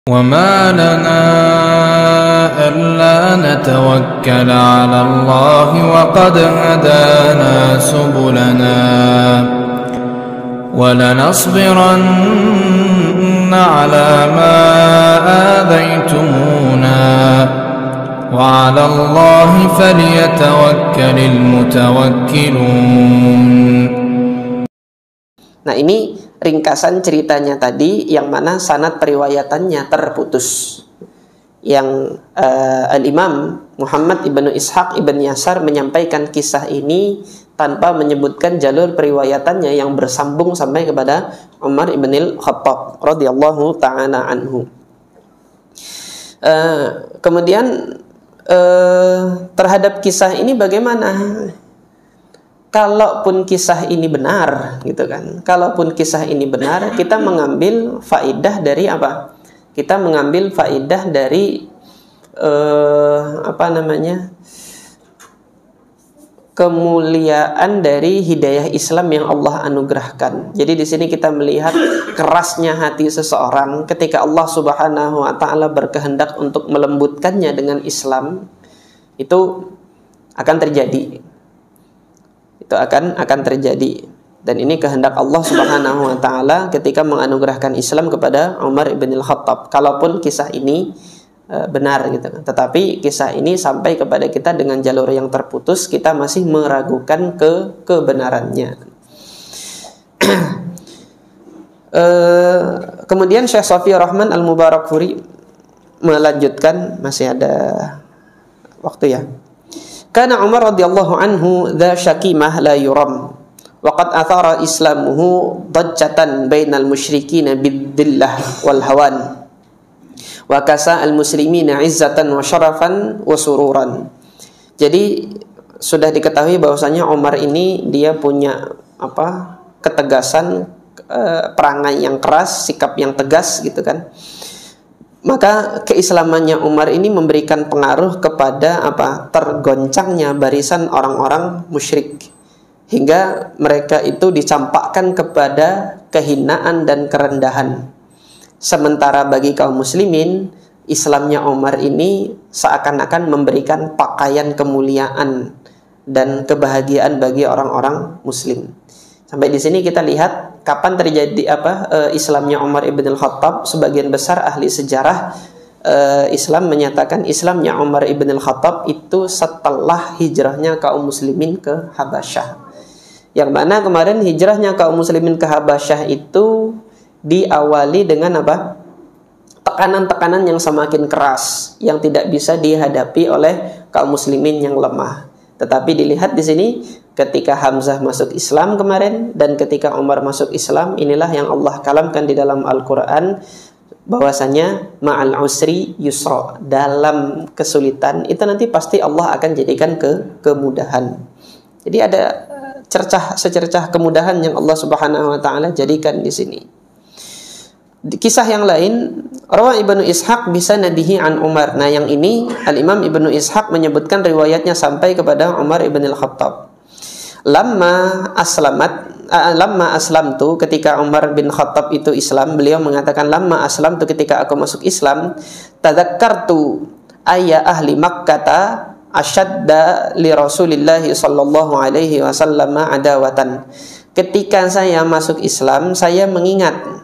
وما لنا ألا نتوكل على الله وقد هدانا سبلنا ولنصبرن على ما آذيتمونا وعلى الله فليتوكل المتوكلون. Nah, ini ringkasan ceritanya tadi yang mana sanad periwayatannya terputus. Yang Al-Imam Muhammad ibnu Ishaq ibn Yasar menyampaikan kisah ini tanpa menyebutkan jalur periwayatannya yang bersambung sampai kepada Umar ibn al-Khattab radhiyallahu ta'ala anhu. Kemudian terhadap kisah ini bagaimana? Kalaupun kisah ini benar, gitu kan? Kalaupun kisah ini benar, kita mengambil faidah dari apa? Kita mengambil faidah dari kemuliaan dari hidayah Islam yang Allah anugerahkan. Jadi di sini kita melihat kerasnya hati seseorang ketika Allah Subhanahu wa taala berkehendak untuk melembutkannya dengan Islam, itu akan terjadi. Itu akan terjadi. Dan ini kehendak Allah Subhanahu wa taala ketika menganugerahkan Islam kepada Umar ibn al-Khattab. Kalaupun kisah ini benar gitu kan. Tetapi kisah ini sampai kepada kita dengan jalur yang terputus, kita masih meragukan kebenarannya. Kemudian Syekh Shafi Rahman Al-Mubarakfuri melanjutkan, masih ada waktu ya. Kana Umar radhiyallahu anhu dha syakimah la yuram wa qad athara islamuhu dajjatan bainal musyrikin bid-dillah wal hawan wa kasa al-muslimina izzatan wa syarafan wa sururan. Jadi sudah diketahui bahwasanya Umar ini dia punya ketegasan, perangai yang keras, sikap yang tegas gitu kan. Maka keislamannya Umar ini memberikan pengaruh kepada tergoncangnya barisan orang-orang musyrik, hingga mereka itu dicampakkan kepada kehinaan dan kerendahan. Sementara bagi kaum muslimin, Islamnya Umar ini seakan-akan memberikan pakaian kemuliaan dan kebahagiaan bagi orang-orang muslim. Sampai di sini kita lihat kapan terjadi Islamnya Umar ibn al-Khattab. Sebagian besar ahli sejarah Islam menyatakan Islamnya Umar ibn al-Khattab itu setelah hijrahnya kaum muslimin ke Habasyah. Yang mana kemarin hijrahnya kaum muslimin ke Habasyah itu diawali dengan tekanan-tekanan yang semakin keras yang tidak bisa dihadapi oleh kaum muslimin yang lemah. Tetapi dilihat di sini ketika Hamzah masuk Islam kemarin dan ketika Umar masuk Islam, inilah yang Allah kalamkan di dalam Al-Quran bahwasanya ma'al usri yusra, dalam kesulitan itu nanti pasti Allah akan jadikan kemudahan. Jadi ada secercah kemudahan yang Allah Subhanahu wa taala jadikan di sini. Di kisah yang lain, Rawa Ibnu Ishaq bisa nadihi an Umar. Nah, yang ini Al-Imam Ibnu Ishaq menyebutkan riwayatnya sampai kepada Umar ibn al-Khattab. Lamma aslamtu, ketika Umar bin Khattab itu Islam, beliau mengatakan lamma aslamtu, ketika aku masuk Islam, tadzakkartu ayya ahli Makkah asyadda li Rasulillah sallallahu alaihi wasallam adawatan. Ketika saya masuk Islam, saya mengingat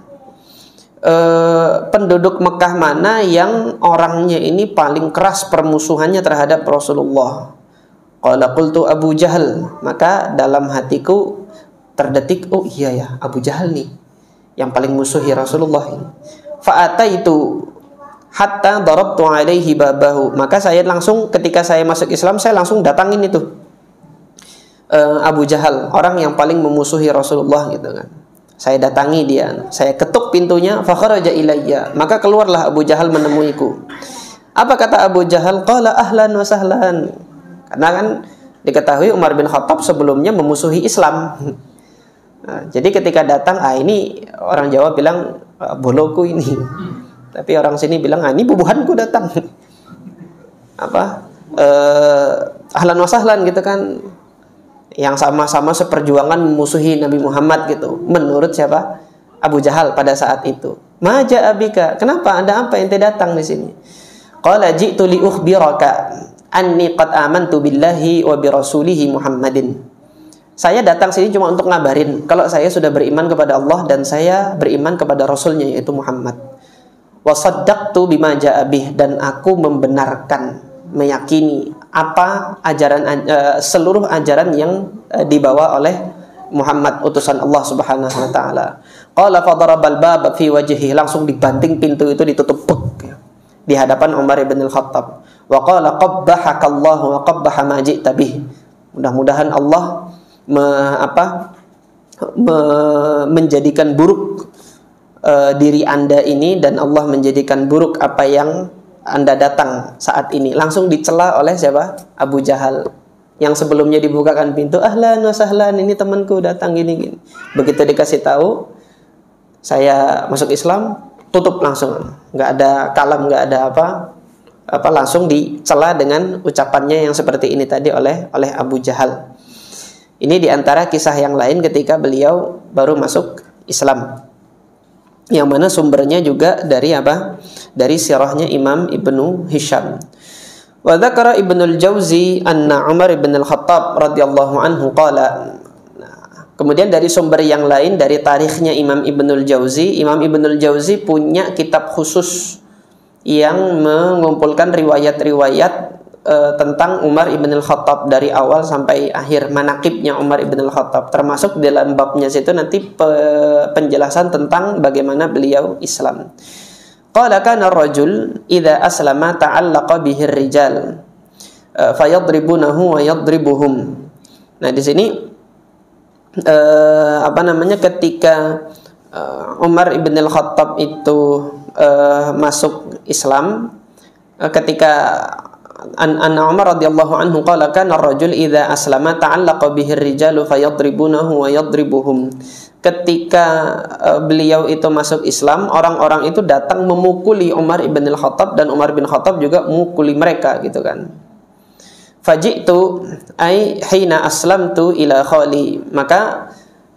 penduduk Mekah mana yang orangnya ini paling keras permusuhannya terhadap Rasulullah. Qala qultu Abu Jahal, maka dalam hatiku terdetik, oh iya ya, Abu Jahal nih yang paling musuhi Rasulullah ini. Fa'ataitu hatta darabtu alaihi babahu, maka saya langsung ketika saya masuk Islam saya langsung datangin itu Abu Jahal, orang yang paling memusuhi Rasulullah gitu kan. Saya datangi dia, saya ketuk pintunya, fa kharaja ilayya, maka keluarlah Abu Jahal menemuiku. Apa kata Abu Jahal? Qala ahlan wa sahlan. Karena kan diketahui Umar bin Khattab sebelumnya memusuhi Islam. Nah, jadi ketika datang, ini orang Jawa bilang boloku ini. Tapi orang sini bilang, ini bubuhanku datang. Ahlan wa sahlan gitu kan. Yang sama-sama seperjuangan memusuhi Nabi Muhammad gitu. Menurut siapa? Abu Jahal pada saat itu. Ma ja'a bika? Kenapa? Ada apa ente datang di sini? Qala ji'tu li ukhbiraka anni qad amantu billahi wa bi rasulihi Muhammadin. Saya datang sini cuma untuk ngabarin kalau saya sudah beriman kepada Allah dan saya beriman kepada Rasulnya yaitu Muhammad. Wa saddaqtu bima ja'a bih, dan aku membenarkan, meyakini apa ajaran seluruh ajaran yang dibawa oleh Muhammad utusan Allah Subhanahu wa taala. Qala fa darabal bab fi wajhihi, langsung dibanting pintu itu, ditutup di hadapan Umar bin Al-Khattab. Wa qala qabbahakallahu wa qabbaha ma ji'ta bih. Mudah-mudahan Allah menjadikan buruk diri Anda ini, dan Allah menjadikan buruk apa yang Anda datang saat ini. Langsung dicela oleh siapa? Abu Jahal. Yang sebelumnya dibukakan pintu, ahlan wa sahlan, ini temanku datang gini. Begitu dikasih tahu saya masuk Islam, tutup langsung, nggak ada kalam, nggak ada apa, langsung dicela dengan ucapannya yang seperti ini tadi oleh Abu Jahal. Ini diantara kisah yang lain ketika beliau baru masuk Islam, yang mana sumbernya juga dari apa? Dari sirahnya Imam Ibnu Hisham. Wa dzakara Ibnul Jauzi anna Umar bin Al-Khattab radhiyallahu anhu qala. Kemudian dari sumber yang lain, dari tarikhnya Imam Ibnul Jauzi, Imam Ibnul Jauzi punya kitab khusus yang mengumpulkan riwayat-riwayat tentang Umar ibn Al-Khattab dari awal sampai akhir, manaqibnya Umar ibn Al-Khattab, termasuk dalam babnya situ nanti penjelasan tentang bagaimana beliau Islam. Qala kana ar-rajul idza aslama ta'allaqa bihi ar-rijal fayadribunahu wa yadribuhum. Nah, di sini ketika Umar ibn Al-Khattab itu masuk Islam, ketika anna Umar radhiyallahu anhu qala kana ar-rajul idza aslama ta'allaqa bihi ar-rijalu fayadribunahu wa yadribuhum. Ketika beliau itu masuk Islam, orang-orang itu datang memukuli Umar ibn Al-Khattab, dan Umar bin Khattab juga memukuli mereka gitu kan. Faji'tu ay hina aslamtu ila khali. Maka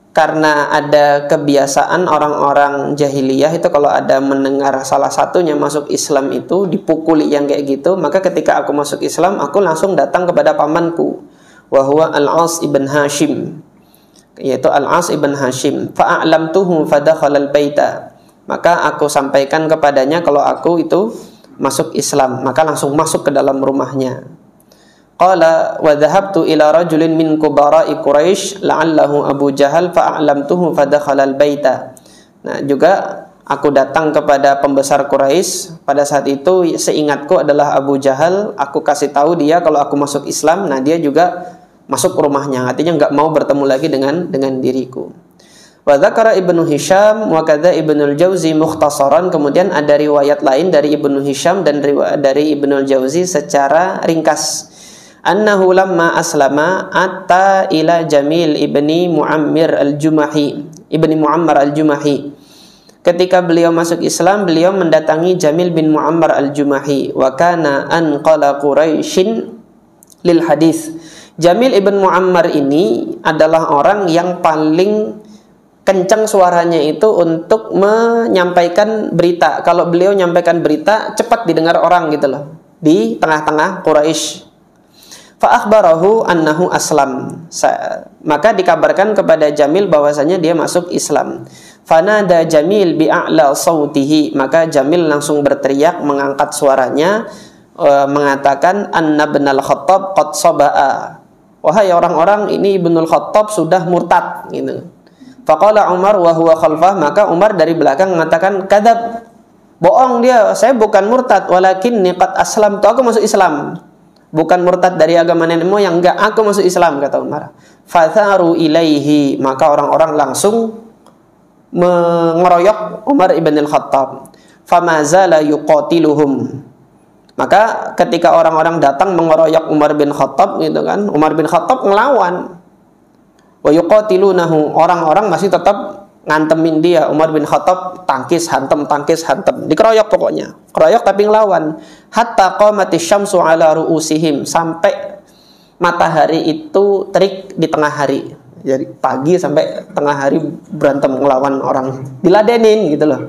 karena ada kebiasaan orang-orang jahiliyah itu kalau ada mendengar salah satunya masuk Islam itu dipukuli yang kayak gitu, maka ketika aku masuk Islam aku langsung datang kepada pamanku, wa huwa Al-As ibn Hashim, yaitu Al-As ibn Hashim. Fa'alamtuhu fadakhala al-baita. Maka aku sampaikan kepadanya kalau aku itu masuk Islam, maka langsung masuk ke dalam rumahnya. Qala wa dhahabtu ila rajulin min kubara'i Quraisy la'allahu Abu Jahal fa'alamtuhu fadakhala al-baita. Nah, juga aku datang kepada pembesar Quraisy pada saat itu, seingatku adalah Abu Jahal, aku kasih tahu dia kalau aku masuk Islam. Nah, dia juga masuk rumahnya, artinya enggak mau bertemu lagi dengan diriku. Wa dzakara Ibnu Hisham wa kadza Ibnul Jauzi mukhtasaran. Kemudian ada riwayat lain dari Ibnu Hisham dan dari Ibnul Jauzi secara ringkas. Annahu lamma aslama atta ila Jamil ibni Muammar al-Jumahi. Ketika beliau masuk Islam, beliau mendatangi Jamil bin Muammar al-Jumahi. Wa kana anqala Quraisyin lil hadis. Jamil ibn Muammar ini adalah orang yang paling kencang suaranya itu untuk menyampaikan berita. Kalau beliau menyampaikan berita cepat didengar orang gitu loh, di tengah-tengah Quraisy. Fa'akhbarahu annahu aslam. Maka dikabarkan kepada Jamil bahwasanya dia masuk Islam. Fanada Jamil bi'a'la sautihi. Maka Jamil langsung berteriak, mengangkat suaranya, mengatakan anna ibnul Khattab qad saba'a. Wahai orang-orang, ini Ibnul Khattab sudah murtad gitu. Faqala Umar wa huwa khalfah. Maka Umar dari belakang mengatakan, kadzab, bohong dia, saya bukan murtad, walakinni qad aslamtu, aku masuk Islam. Bukan murtad dari agama nenek moyang, enggak, aku masuk Islam, kata Umar. Fatharu ilaihi. Maka orang-orang langsung mengeroyok Umar ibn al-Khattab. Famazala yuqatiluhum. Maka ketika orang-orang datang mengeroyok Umar bin Khattab gitu kan, Umar bin Khattab ngelawan. Wa yuqatilunahu. Orang-orang masih tetap ngantemin dia. Umar bin Khattab tangkis hantam, dikeroyok pokoknya, keroyok tapi ngelawan. Hatta qamatis syamsu ala ru'usihim. Sampai matahari itu terik di tengah hari. Jadi pagi sampai tengah hari berantem ngelawan orang, diladenin gitu loh.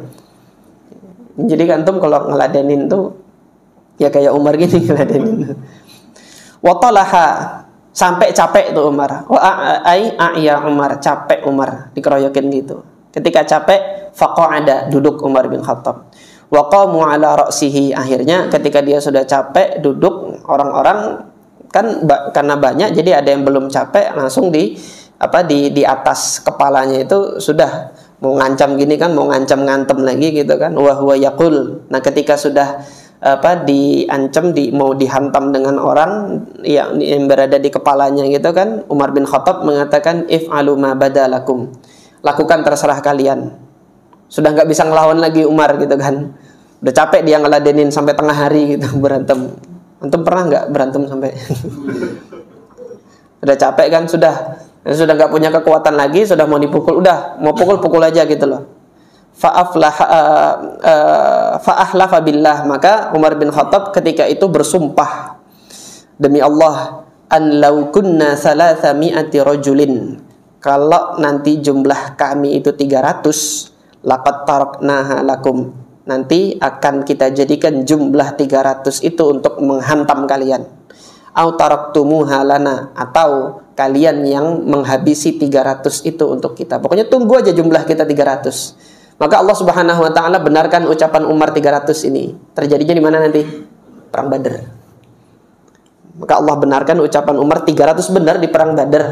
Jadi antum kalau ngeladenin tuh ya kayak Umar gini ngeladenin. Watolaha, sampai capek tuh Umar. Ya Umar, capek Umar, dikeroyokin gitu. Ketika capek, faqa'ada, duduk Umar bin Khattab. Waqamu ala ra'sihi, akhirnya ketika dia sudah capek duduk, orang-orang kan karena banyak jadi ada yang belum capek langsung di atas kepalanya itu sudah mau ngancam gini kan, mau ngancam-ngantem lagi gitu kan. Wa huwa yaqul, nah ketika sudah diancam, mau dihantam dengan orang yang berada di kepalanya gitu kan, Umar bin Khattab mengatakan if'alu ma badalakum, lakukan terserah kalian. Sudah nggak bisa ngelawan lagi Umar gitu kan, udah capek dia ngeladenin sampai tengah hari gitu berantem. Antum pernah nggak berantem sampai udah capek kan, sudah nggak punya kekuatan lagi, sudah mau dipukul, udah mau pukul aja gitu loh. Fa'ahlafa billah, maka Umar bin Khattab ketika itu bersumpah demi Allah, an law kunna 300 rajulin, kalau nanti jumlah kami itu 300, laqad taraknaha lakum, nanti akan kita jadikan jumlah 300 itu untuk menghantam kalian. Au taraktumuha lana, atau kalian yang menghabisi 300 itu untuk kita. Pokoknya tunggu aja jumlah kita 300. Maka Allah Subhanahu wa taala benarkan ucapan Umar 300 ini. Terjadinya di mana nanti? Perang Badar. Maka Allah benarkan ucapan Umar 300 benar di perang Badar.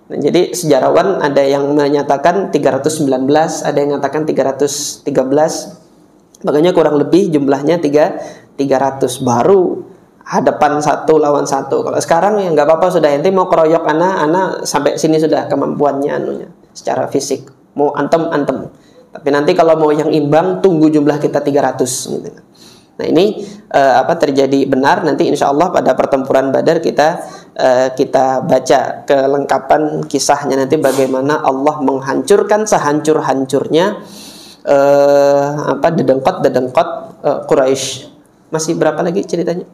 Nah, jadi sejarawan ada yang menyatakan 319, ada yang mengatakan 313. Makanya kurang lebih jumlahnya 300, baru hadapan 1 lawan 1. Kalau sekarang ya nggak apa-apa, sudah ente mau keroyok anak sampai sini sudah kemampuannya anunya secara fisik. Mau antem. Tapi nanti kalau mau yang imbang, tunggu jumlah kita 300 gitu. Nah ini terjadi benar. Nanti insya Allah pada pertempuran Badar kita baca kelengkapan kisahnya nanti, bagaimana Allah menghancurkan sehancur-hancurnya dedengkot Quraisy. Masih berapa lagi ceritanya?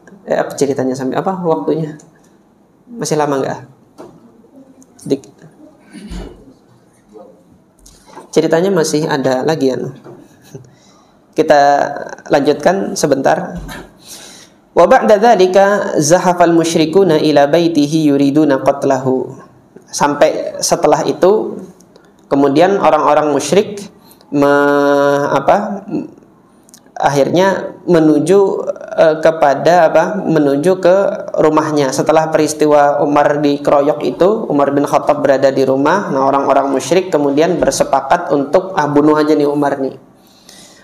Ceritanya sampai apa waktunya? Masih lama nggak? Ceritanya masih ada lagi ya. Kita lanjutkan sebentar. Wa ba'da dzalika zahafal musyrikuna ila baitihi yuriduna qatlahu. Sampai setelah itu kemudian orang-orang musyrik akhirnya menuju menuju ke rumahnya. Setelah peristiwa Umar dikeroyok itu, Umar bin Khattab berada di rumah. Nah, orang-orang musyrik kemudian bersepakat untuk bunuh aja nih Umar nih.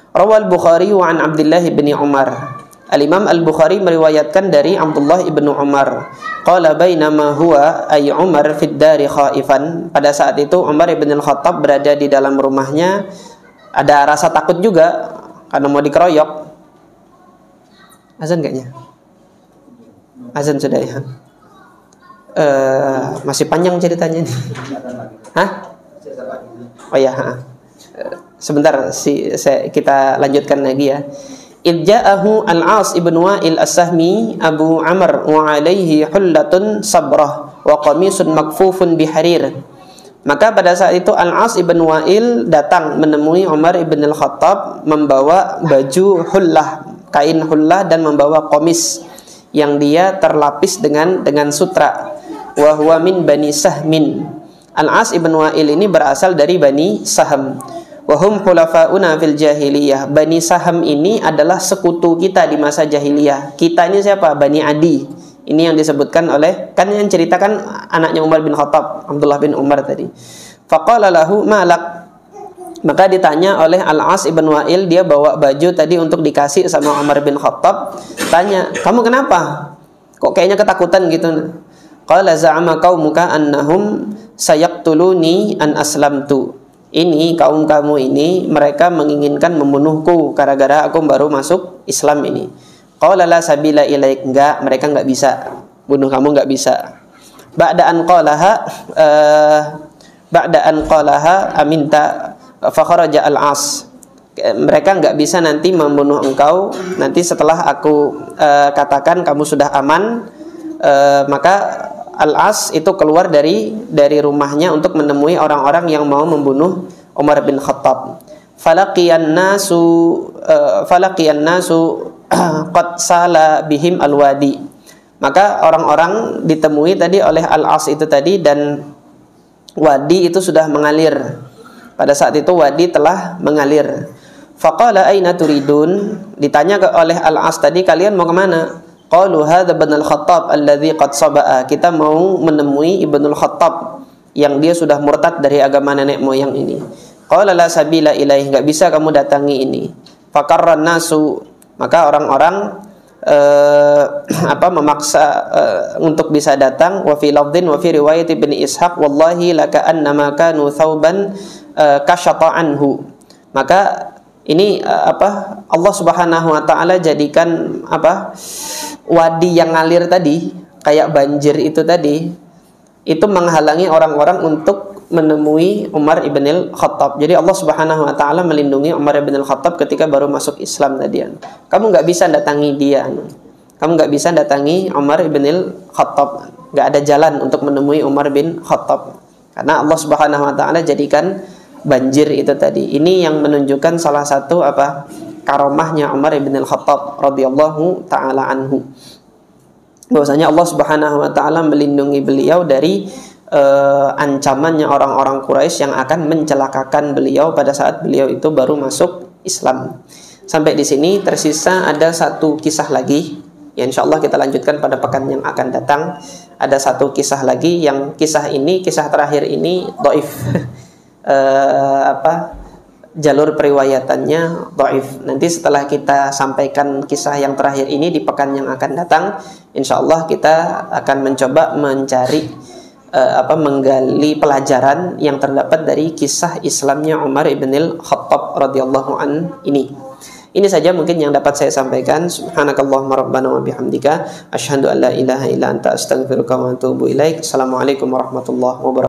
Rawal Bukhari wa an Abdullah bin Umar. Al-Imam Al-Bukhari meriwayatkan dari Abdullah ibn Umar. Qala bainama huwa ay Umar fid dari khaifan. Pada saat itu Umar ibn Khattab berada di dalam rumahnya, ada rasa takut juga karena mau dikeroyok. Azan kayaknya? Azan sudah ya. Masih panjang ceritanya ini. Hah? Oh ya. Sebentar kita lanjutkan lagi ya. Idja'ahu Al-As ibn Wa'il As-Sahmi Abu Amr wa alaihi hullatun sabrah wa qamisun makfufun biharir. Maka pada saat itu Al-As ibn Wa'il datang menemui Umar ibn al-Khattab membawa baju hullah, kain hullah, dan membawa komis yang dia terlapis dengan sutra. Wa huwa min Bani Sahmin. Al-As ibn Wa'il ini berasal dari Bani Sahm. Wa hum khulafauna fil jahiliyah. Bani Sahm ini adalah sekutu kita di masa jahiliyah. Kita ini siapa? Bani Adi. Ini yang disebutkan oleh, kan yang ceritakan anaknya Umar bin Khattab, Abdullah bin Umar tadi. Faqala lahu malak. Maka ditanya oleh Al-As ibn Wa'il, dia bawa baju tadi untuk dikasih sama Umar bin Khattab. Tanya, kamu kenapa? Kok kayaknya ketakutan gitu? Qala za'ama qaumuka annahum sayaqtuluni an aslamtu. Ini kaum kamu ini mereka menginginkan membunuhku gara-gara aku baru masuk Islam ini. Qala la sabila ilaik, enggak, mereka enggak bisa bunuh kamu, enggak bisa. Ba'da an qalaha aminta fa kharaja Al-As. Mereka enggak bisa nanti membunuh engkau nanti setelah aku katakan kamu sudah aman, maka Al-As itu keluar dari rumahnya untuk menemui orang-orang yang mau membunuh Umar bin Khattab. Falaqiyan nasu qad sala bihim al-wadi. Maka orang-orang ditemui tadi oleh Al-As itu tadi, dan wadi itu sudah mengalir. Pada saat itu wadi telah mengalir. Faqala aina turidun? Ditanya oleh Al-As tadi, kalian mau kemana? Qalu hadza ibnul Khattab alladzi qad saba'a. Kita mau menemui Ibnul Khattab yang dia sudah murtad dari agama nenek moyang ini. Qala la sabila ilaih, enggak bisa kamu datangi ini. Faqarran nasu, maka orang-orang memaksa untuk bisa datang. Wa fi lafdhin wa fi riwayat Ibnu Ishaq wallahi laka annama kanu thawban kashata anhu. Maka ini Allah Subhanahu wa taala jadikan wadi yang ngalir tadi, kayak banjir itu tadi, itu menghalangi orang-orang untuk menemui Umar ibn Khattab. Jadi Allah Subhanahu wa taala melindungi Umar ibn Khattab ketika baru masuk Islam tadi. Kamu nggak bisa datangi dia. Kamu nggak bisa datangi Umar ibn Khattab. Nggak ada jalan untuk menemui Umar bin Khattab. Karena Allah Subhanahu wa taala jadikan banjir itu tadi. Ini yang menunjukkan salah satu karomahnya Umar ibn Khattab radhiyallahu taala anhu. Bahwasanya Allah Subhanahu wa taala melindungi beliau dari ancamannya orang-orang Quraisy yang akan mencelakakan beliau pada saat beliau itu baru masuk Islam. Sampai di sini tersisa ada satu kisah lagi. Ya, insyaallah kita lanjutkan pada pekan yang akan datang. Ada satu kisah lagi, yang kisah terakhir ini dhaif. Jalur periwayatannya dhaif. Nanti setelah kita sampaikan kisah yang terakhir ini di pekan yang akan datang, insyaallah kita akan mencoba mencari menggali pelajaran yang terdapat dari kisah Islamnya Umar ibn Khattab radhiyallahu an ini. Ini saja mungkin yang dapat saya sampaikan. Subhanakallahumma rabbana wa bihamdika asyhadu an la ilaha illa anta astaghfiruka wa atubu ilaik. Assalamualaikum warahmatullahi wabarakatuh.